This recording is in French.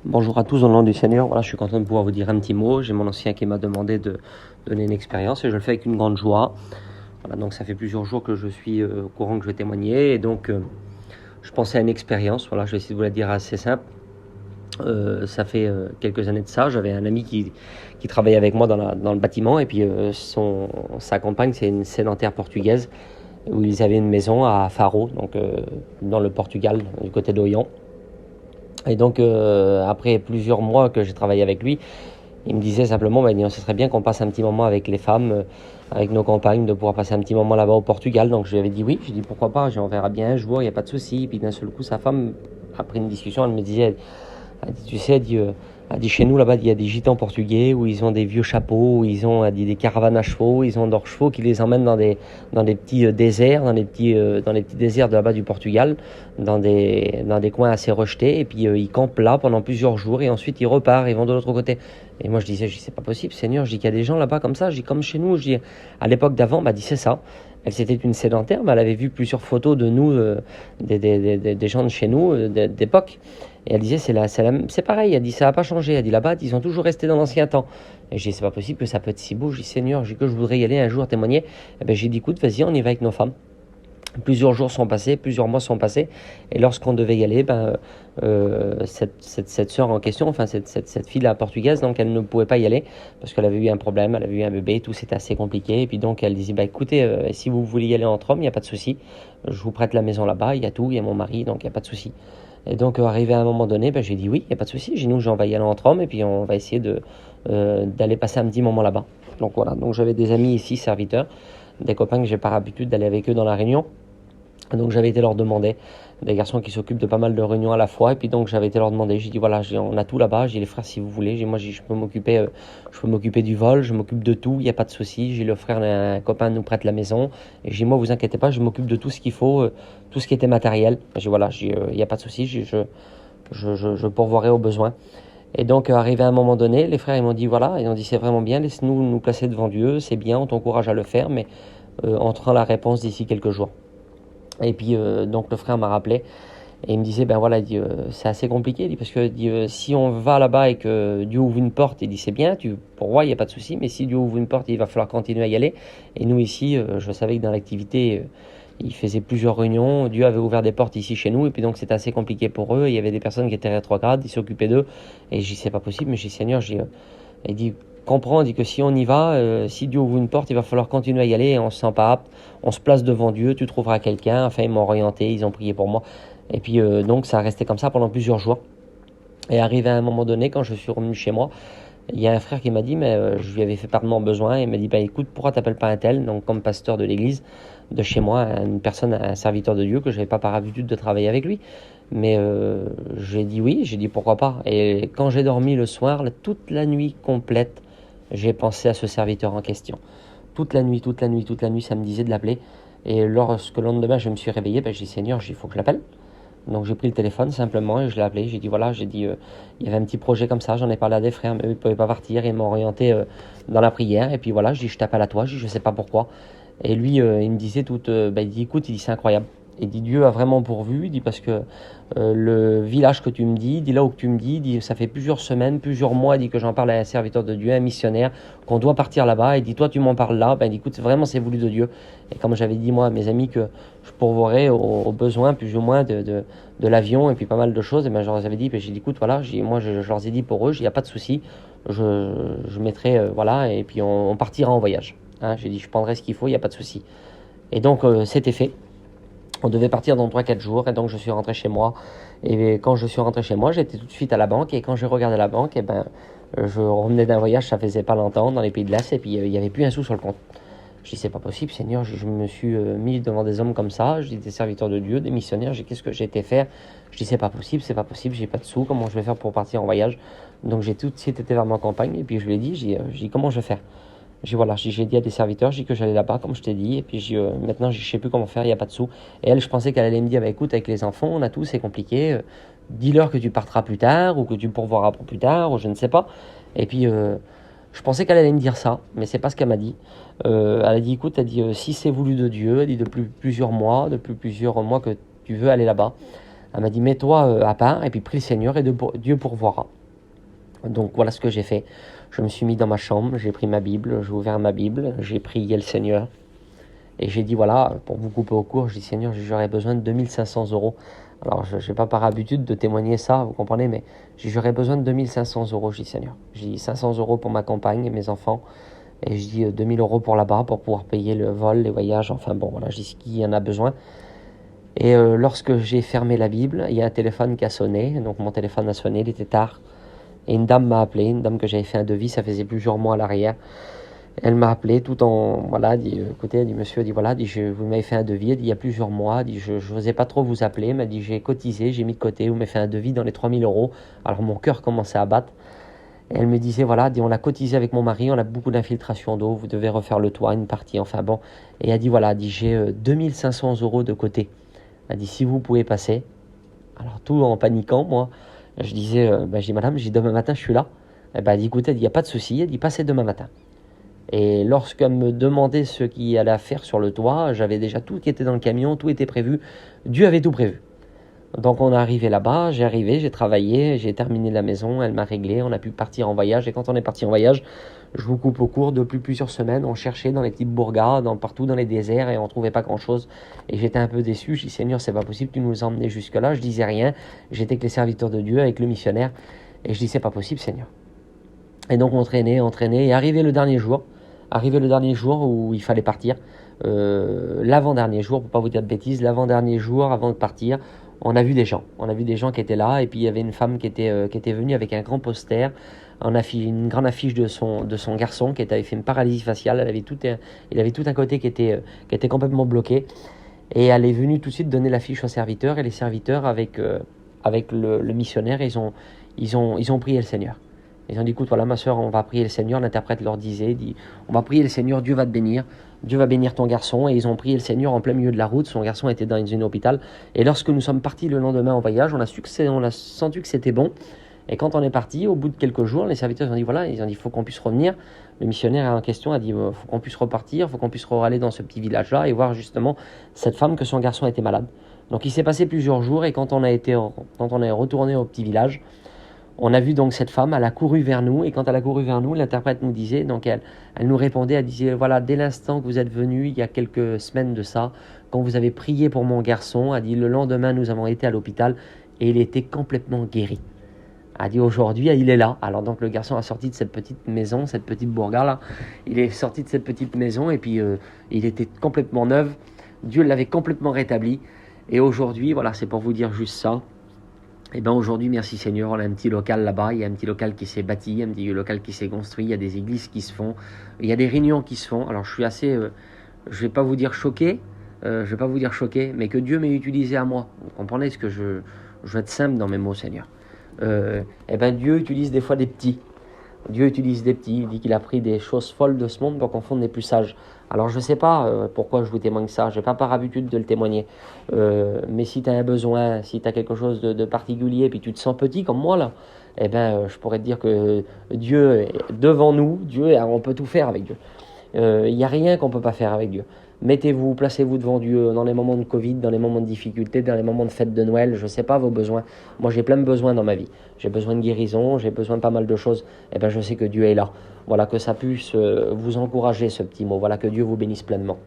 Bonjour à tous au nom du Seigneur. Voilà, je suis content de pouvoir vous dire un petit mot. J'ai mon ancien qui m'a demandé de donner une expérience et je le fais avec une grande joie. Voilà, donc ça fait plusieurs jours que je suis au courant que je vais témoigner et donc je pensais à une expérience. Voilà, je vais essayer de vous la dire assez simple. Ça fait quelques années de ça. J'avais un ami qui travaillait avec moi dans le bâtiment et puis sa compagne, c'est une sédentaire portugaise où ils avaient une maison à Faro, donc dans le Portugal, du côté d'Oian. Et donc, après plusieurs mois que j'ai travaillé avec lui, il me disait simplement, ce serait bien qu'on passe un petit moment avec les femmes, avec nos compagnes, de pouvoir passer un petit moment là-bas au Portugal. Donc, je lui avais dit oui. J'ai dit pourquoi pas, on verra bien un jour, il n'y a pas de souci. Et puis d'un seul coup, sa femme, après une discussion, elle me disait, elle dit, tu sais, elle dit chez nous là-bas, il y a des gitans portugais où ils ont des vieux chapeaux, où ils ont elle dit, des caravanes à chevaux, ils ont leurs chevaux qui les emmènent dans des petits déserts, dans les petits déserts de là-bas du Portugal, dans des coins assez rejetés, et puis ils campent là pendant plusieurs jours et ensuite ils repartent, ils vont de l'autre côté. Et moi je disais, c'est pas possible, Seigneur, je dis qu'il y a des gens là-bas comme ça, je dis comme chez nous, je dis à l'époque d'avant, dit c'est ça. Elle c'était une sédentaire, mais elle avait vu plusieurs photos de nous, des gens de chez nous, d'époque. Et elle disait, c'est pareil, elle dit, ça n'a pas changé. Elle dit, là-bas, ils ont toujours resté dans l'ancien temps. Et j'ai dit, c'est pas possible que ça peut être si beau. J'ai dit, Seigneur, j'ai que je voudrais y aller un jour témoigner. Et ben, j'ai dit, écoute, vas-y, on y va avec nos femmes. Plusieurs jours sont passés, plusieurs mois sont passés. Et lorsqu'on devait y aller, cette sœur en question, enfin, cette fille-là portugaise, donc elle ne pouvait pas y aller parce qu'elle avait eu un problème, elle avait eu un bébé, tout c'était assez compliqué. Et puis donc, elle disait, écoutez, si vous voulez y aller entre hommes, il n'y a pas de souci. Je vous prête la maison là-bas, il y a tout, il y a mon mari, donc il n'y a pas de souci. Et donc, arrivé à un moment donné, j'ai dit oui, il n'y a pas de souci. J'ai dit, nous, on va y aller entre hommes et puis on va essayer d'aller passer un petit moment là-bas. Donc voilà, donc j'avais des amis ici, serviteurs, des copains que j'ai pas l'habitude d'aller avec eux dans la réunion. Donc j'avais été leur demander, des garçons qui s'occupent de pas mal de réunions à la fois, et puis donc j'avais été leur demander, j'ai dit voilà, on a tout là-bas, j'ai dit les frères si vous voulez, moi je peux m'occuper du vol, je m'occupe de tout, il n'y a pas de souci, j'ai le frère d'un copain nous prête la maison, et j'ai dit moi vous inquiétez pas, je m'occupe de tout ce qu'il faut, tout ce qui était matériel, j'ai dit voilà, il n'y a pas de souci, je pourvoirai aux besoins. Et donc arrivé à un moment donné, les frères ils m'ont dit voilà, ils ont dit c'est vraiment bien, laisse-nous nous placer devant Dieu, c'est bien, on t'encourage à le faire, mais on te rend la réponse d'ici quelques jours. Et puis donc le frère m'a rappelé et il me disait il dit, c'est assez compliqué, il dit, parce que dit, si on va là-bas et que Dieu ouvre une porte, il dit c'est bien, pour moi il n'y a pas de souci, mais si Dieu ouvre une porte, il va falloir continuer à y aller. Et nous ici, je savais que dans l'activité, il faisait plusieurs réunions, Dieu avait ouvert des portes ici chez nous, et puis donc c'était assez compliqué pour eux, il y avait des personnes qui étaient rétrogrades, ils s'occupaient d'eux, et je dis c'est pas possible, mais je dis Seigneur, il dit comprends, il dit que si on y va, si Dieu ouvre une porte, il va falloir continuer à y aller, et on se sent pas apte, on se place devant Dieu, tu trouveras quelqu'un. Enfin ils m'ont orienté, ils ont prié pour moi. Et puis donc ça a resté comme ça pendant plusieurs jours. Et arrivé à un moment donné, quand je suis revenu chez moi, il y a un frère qui m'a dit, mais je lui avais fait part de mon besoin, et il m'a dit, écoute, pourquoi t'appelles pas un tel, donc comme pasteur de l'église de chez moi, une personne, un serviteur de Dieu, que je n'avais pas par habitude de travailler avec lui. Mais j'ai dit oui, j'ai dit pourquoi pas. Et quand j'ai dormi le soir, toute la nuit complète, j'ai pensé à ce serviteur en question. Toute la nuit, ça me disait de l'appeler. Et lorsque le lendemain, je me suis réveillé, j'ai dit, Seigneur, il faut que je l'appelle. Donc j'ai pris le téléphone simplement et je l'ai appelé. J'ai dit voilà, il y avait un petit projet comme ça, j'en ai parlé à des frères, mais eux, ils ne pouvaient pas partir. Ils m'ont orienté dans la prière. Et puis voilà, je dis je t'appelle à toi, je sais pas pourquoi. Et lui, il me disait il dit écoute, il dit c'est incroyable. Il dit Dieu a vraiment pourvu, il dit parce que le village que tu me dis, il dit là où tu me dis, il dit ça fait plusieurs semaines, plusieurs mois, il dit que j'en parle à un serviteur de Dieu, un missionnaire, qu'on doit partir là-bas. Il dit toi tu m'en parles là, il dit écoute vraiment c'est voulu de Dieu. Et comme j'avais dit moi à mes amis que je pourvoirais aux besoins plus ou moins de l'avion et puis pas mal de choses, et je leur avais dit, j'ai dit écoute voilà, moi je leur ai dit pour eux, il n'y a pas de souci, je mettrai voilà, et puis on partira en voyage. Hein, j'ai dit je prendrai ce qu'il faut, il n'y a pas de souci. Et donc c'était fait. On devait partir dans 3-4 jours et donc je suis rentré chez moi. Et quand je suis rentré chez moi, j'étais tout de suite à la banque et quand j'ai regardé la banque, je revenais d'un voyage, ça faisait pas longtemps, dans les pays de l'Est, et puis il n'y avait plus un sou sur le compte. Je dis c'est pas possible Seigneur, je me suis mis devant des hommes comme ça, je dis des serviteurs de Dieu, des missionnaires, qu'est-ce que j'ai été faire? Je dis c'est pas possible, j'ai pas de sous, comment je vais faire pour partir en voyage? Donc j'ai tout de suite été vers ma compagne et puis je lui ai dit, j'ai dit comment je vais faire? J'ai dit à des serviteurs, j'ai dit que j'allais là-bas, comme je t'ai dit, et puis maintenant je sais plus comment faire, il n'y a pas de sous. Et elle, je pensais qu'elle allait me dire, écoute, avec les enfants, on a tout, c'est compliqué, dis-leur que tu partiras plus tard, ou que tu pourvoiras pour plus tard, ou je ne sais pas. Et puis, je pensais qu'elle allait me dire ça, mais c'est pas ce qu'elle m'a dit. Elle a dit, écoute, si c'est voulu de Dieu, elle dit depuis plusieurs mois que tu veux aller là-bas, Elle m'a dit, mets-toi à part et puis prie le Seigneur et Dieu pourvoira. Donc voilà ce que j'ai fait. Je me suis mis dans ma chambre, j'ai pris ma Bible, j'ai ouvert ma Bible, j'ai prié le Seigneur. Et j'ai dit, voilà, pour vous couper au court, j'ai dit, Seigneur, j'aurais besoin de 2500 euros. Alors, je n'ai pas par habitude de témoigner ça, vous comprenez, mais j'aurais besoin de 2500 euros, j'ai dit, Seigneur. J'ai dit 500 euros pour ma compagne et mes enfants. Et je dis 2000 euros pour là-bas, pour pouvoir payer le vol, les voyages, enfin bon, voilà, je dis ce qui en a besoin. Et lorsque j'ai fermé la Bible, il y a un téléphone qui a sonné. Donc mon téléphone a sonné, il était tard. Et une dame m'a appelé, une dame que j'avais fait un devis, ça faisait plusieurs mois à l'arrière. Elle m'a appelé tout en, voilà, dit, écoutez, elle dit, monsieur, elle dit, voilà, dit, vous m'avez fait un devis, elle dit, il y a plusieurs mois, dit, je n'osais pas trop vous appeler, mais elle dit, j'ai cotisé, j'ai mis de côté, vous m'avez fait un devis dans les 3000 euros. Alors mon cœur commençait à battre. Et elle me disait, voilà, dit, on l'a cotisé avec mon mari, on a beaucoup d'infiltration d'eau, vous devez refaire le toit, une partie, enfin bon. Et elle dit, voilà, dit, j'ai 2500 euros de côté. Elle dit, si vous pouvez passer. Alors tout en paniquant, moi, je disais, je dis, madame, demain matin, je suis là. Elle dit, écoutez, il n'y a pas de souci, elle dit, passez demain matin. Et lorsqu'elle me demandait ce qu'il allait faire sur le toit, j'avais déjà tout qui était dans le camion, tout était prévu. Dieu avait tout prévu. Donc on est arrivé là-bas, j'ai travaillé, j'ai terminé la maison, elle m'a réglé, on a pu partir en voyage. Et quand on est parti en voyage, je vous coupe au cours, depuis plusieurs semaines, on cherchait dans les petites bourgades, partout dans les déserts, et on ne trouvait pas grand-chose. Et j'étais un peu déçu, je dis, Seigneur, c'est pas possible, tu nous as emmenés jusque-là. Je disais rien, j'étais avec les serviteurs de Dieu, avec le missionnaire, et je dis, c'est pas possible, Seigneur. Et donc on traînait, et arrivé le dernier jour où il fallait partir, l'avant-dernier jour, pour pas vous dire de bêtises, l'avant-dernier jour avant de partir, on a vu des gens qui étaient là, et puis il y avait une femme qui était venue avec un grand poster, une grande affiche de son garçon qui avait fait une paralysie faciale. Il avait tout un côté qui était complètement bloqué, et elle est venue tout de suite donner l'affiche aux serviteurs, et les serviteurs avec le missionnaire, ils ont prié le Seigneur. Ils ont dit, écoute, voilà ma soeur, on va prier le Seigneur. L'interprète leur disait, on va prier le Seigneur, Dieu va te bénir, Dieu va bénir ton garçon. Et ils ont prié le Seigneur en plein milieu de la route. Son garçon était dans un hôpital. Et lorsque nous sommes partis le lendemain en voyage, on a senti que c'était bon. Et quand on est parti, au bout de quelques jours, les serviteurs ont dit, voilà, il faut qu'on puisse revenir. Le missionnaire en question a dit, faut qu'on puisse repartir, faut qu'on puisse aller dans ce petit village-là et voir justement cette femme que son garçon était malade. Donc il s'est passé plusieurs jours, et quand on est retourné au petit village, on a vu donc cette femme, elle a couru vers nous, et quand elle a couru vers nous, l'interprète nous disait, donc elle nous répondait, elle disait, voilà, dès l'instant que vous êtes venu, il y a quelques semaines de ça, quand vous avez prié pour mon garçon, elle dit, le lendemain, nous avons été à l'hôpital, et il était complètement guéri. Elle dit, aujourd'hui, il est là. Alors donc le garçon a sorti de cette petite maison, cette petite bourgade-là, il est sorti de cette petite maison, et puis il était complètement neuf, Dieu l'avait complètement rétabli, et aujourd'hui, voilà, c'est pour vous dire juste ça. Et bien aujourd'hui, merci Seigneur, on a un petit local là-bas, il y a un petit local qui s'est bâti, un petit local qui s'est construit, il y a des églises qui se font, il y a des réunions qui se font. Alors je suis assez, je vais pas vous dire choqué, mais que Dieu m'ait utilisé à moi. Vous comprenez ce que je veux être simple dans mes mots, Seigneur. Et bien Dieu utilise des fois des petits. Dieu utilise des petits, il dit qu'il a pris des choses folles de ce monde pour qu'on fonde des plus sages. Alors je ne sais pas pourquoi je vous témoigne ça, je n'ai pas par habitude de le témoigner. Mais si tu as un besoin, si tu as quelque chose de particulier, puis tu te sens petit comme moi là, eh ben, je pourrais te dire que Dieu est devant nous, on peut tout faire avec Dieu. Il n'y a rien qu'on ne peut pas faire avec Dieu. Mettez-vous, placez-vous devant Dieu dans les moments de Covid, dans les moments de difficulté, dans les moments de fête de Noël. Je ne sais pas vos besoins. Moi, j'ai plein de besoins dans ma vie. J'ai besoin de guérison, j'ai besoin de pas mal de choses. Et ben, je sais que Dieu est là. Voilà, que ça puisse vous encourager, ce petit mot. Voilà, que Dieu vous bénisse pleinement.